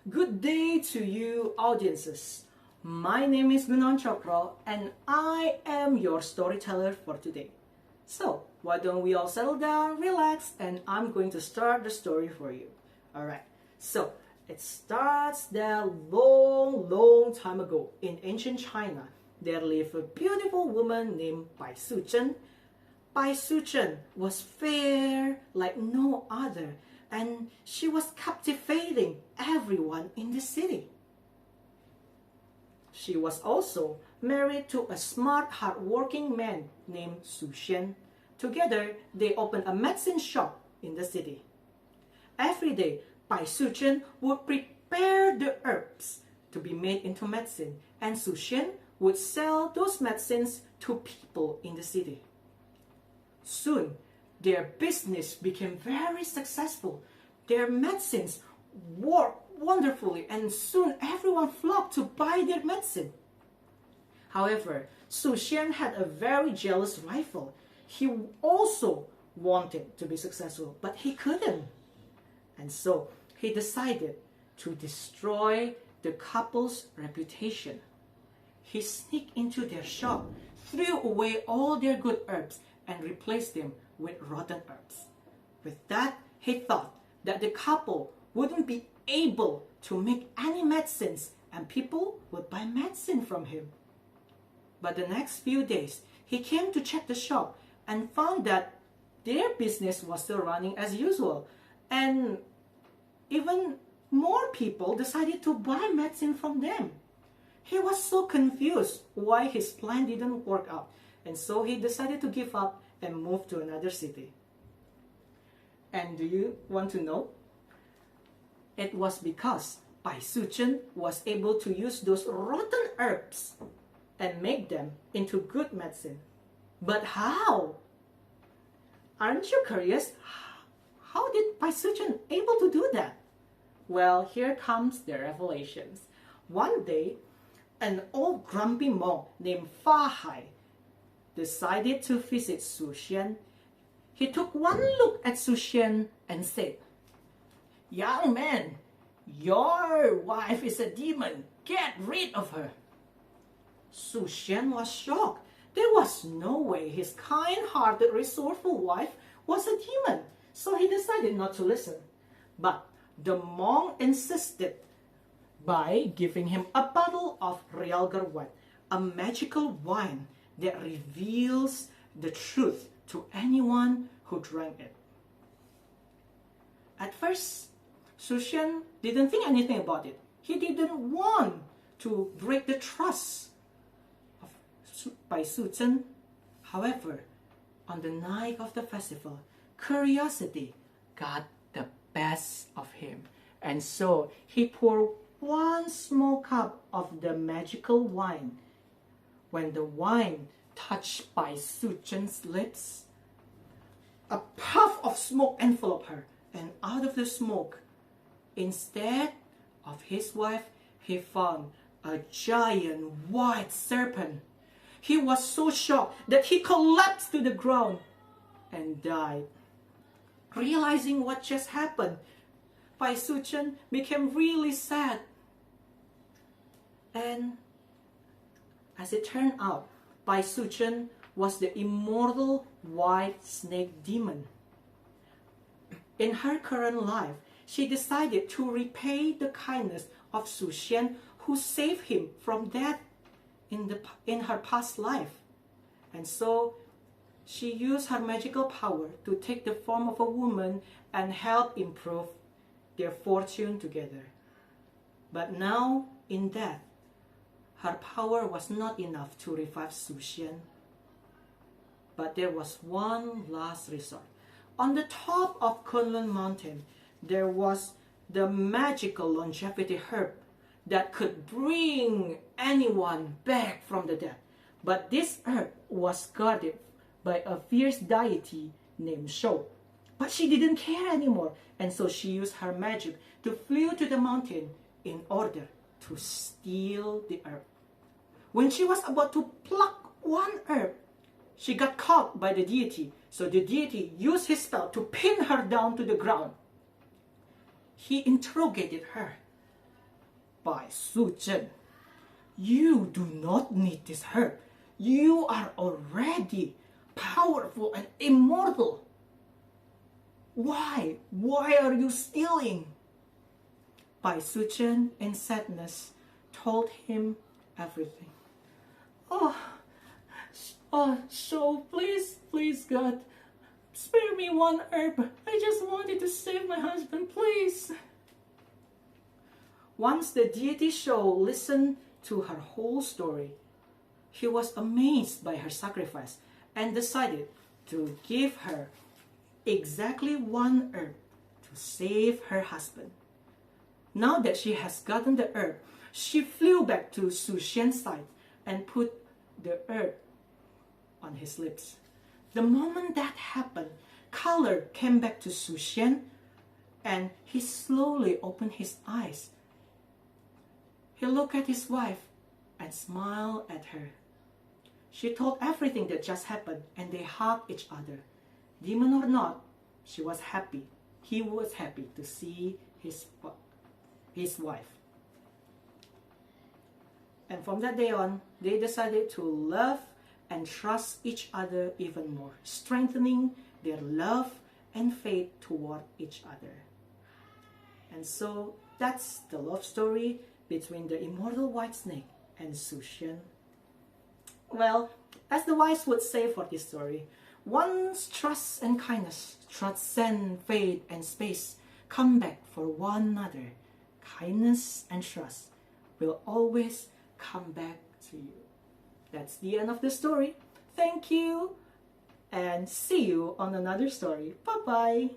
Good day to you audiences. My name is Gunawan and I am your storyteller for today. So, why don't we all settle down, relax, and I'm going to start the story for you. Alright, so it starts that long time ago in ancient China. There lived a beautiful woman named Bai Suchen. Bai Suchen was fair like no other, and she was captivating everyone in the city. She was also married to a smart, hardworking man named Su Xian. Together, they opened a medicine shop in the city. Every day, Bai Suchen would prepare the herbs to be made into medicine, and Su Xian would sell those medicines to people in the city. Soon, their business became very successful. Their medicines worked wonderfully, and soon everyone flocked to buy their medicine. However, Su Xian had a very jealous rival. He also wanted to be successful, but he couldn't. And so he decided to destroy the couple's reputation. He sneaked into their shop, threw away all their good herbs, and replaced them with rotten herbs. With that, he thought that the couple wouldn't be able to make any medicines and people would buy medicine from him. But the next few days, he came to check the shop and found that their business was still running as usual, and even more people decided to buy medicine from them. He was so confused why his plan didn't work out, and so he decided to give up and move to another city. And do you want to know? It was because Bai Suchen was able to use those rotten herbs and make them into good medicine. But how? Aren't you curious? How did Bai Suchen able to do that? Well, here comes the revelations. One day, an old grumpy monk named Fa Hai decided to visit Su Xian. He took one look at Su Xian and said, "Young man, your wife is a demon. Get rid of her." Su Xian was shocked. There was no way his kind-hearted, resourceful wife was a demon, so he decided not to listen. But the monk insisted by giving him a bottle of Gunawan, a magical wine that reveals the truth to anyone who drank it. At first, Su Xian didn't think anything about it. He didn't want to break the trust by Su Chen. However, on the night of the festival, curiosity got the best of him, and so he poured one small cup of the magical wine. When the wine touched Bai Suchen's lips, a puff of smoke enveloped her, and out of the smoke, instead of his wife, he found a giant white serpent. He was so shocked that he collapsed to the ground and died. Realizing what just happened, Bai Suchen became really sad. And as it turned out, Bai Suchen was the immortal white snake demon. In her current life, she decided to repay the kindness of Su Xian, who saved him from death in her past life. And so she used her magical power to take the form of a woman and help improve their fortune together. But now, in death, her power was not enough to revive Su Xian. But there was one last resort. On the top of Kunlun Mountain, there was the magical longevity herb that could bring anyone back from the dead. But this herb was guarded by a fierce deity named Shou. But she didn't care anymore, and so she used her magic to flee to the mountain in order to steal the herb. When she was about to pluck one herb, she got caught by the deity, so the deity used his spell to pin her down to the ground. He interrogated her. by Su Zhen. You do not need this herb. You are already powerful and immortal. Why? Why are you stealing? Bai Suchen, in sadness, told him everything. So please, God, spare me one herb. I just wanted to save my husband, please. Once the deity Shou listened to her whole story, he was amazed by her sacrifice and decided to give her exactly one herb to save her husband. Now that she has gotten the herb, she flew back to Su Xian's side and put the herb on his lips. The moment that happened, color came back to Su Xian, and he slowly opened his eyes. He looked at his wife and smiled at her. She told everything that just happened, and they hugged each other. Demon or not, she was happy. He was happy to see his wife. And from that day on, they decided to love and trust each other even more, strengthening their love and faith toward each other. And so that's the love story between the immortal white snake and Su Xian. Well, as the wise would say for this story, once trust and kindness transcend fate and space, come back for one another. Kindness and trust will always come back to you. That's the end of the story. Thank you, and see you on another story. Bye-bye.